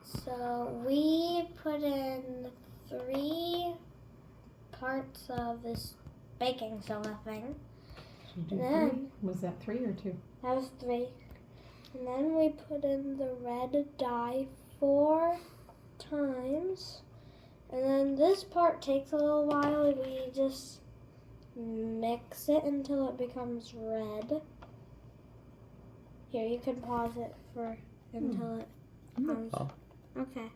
So we put in 3 parts of this baking soda thing. And then, was that 3 or 2? That was 3. And then we put in the red dye 4 times. And then this part takes a little while. We just mix it until it becomes red. Here, you can pause it for until it comes. Oh. Okay.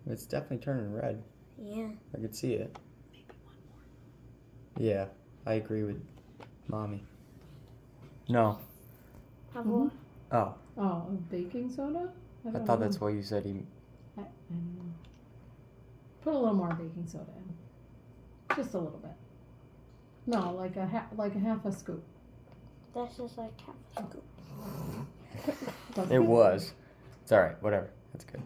It's definitely turning red. Yeah. I could see it. Maybe one more. Yeah, I agree with Mommy. No. Mm-hmm. Oh. Oh, baking soda? I thought that's what you said. I don't know. Put a little more baking soda in. Just a little bit. No, like a half a scoop. That's just like half a scoop. It was. It's all right. Whatever. That's good.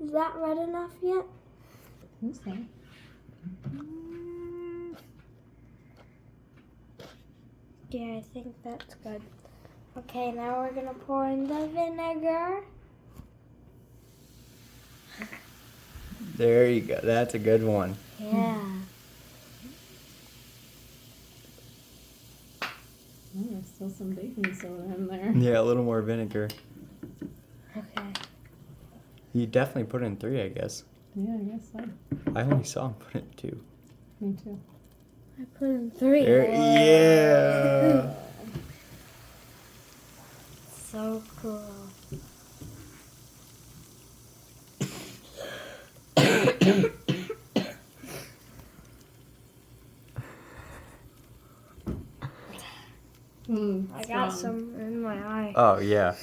Is that red enough yet? I think so. Yeah, I think that's good. Okay, now we're gonna pour in the vinegar. There you go. That's a good one. Yeah. Oh, there's still some baking soda in there. Yeah, a little more vinegar. Okay. You definitely put in 3, I guess. Yeah, I guess so. I only saw him put in 2. Me too. I put in 3. Yeah. So cool. I got some in my eye. Oh, yeah.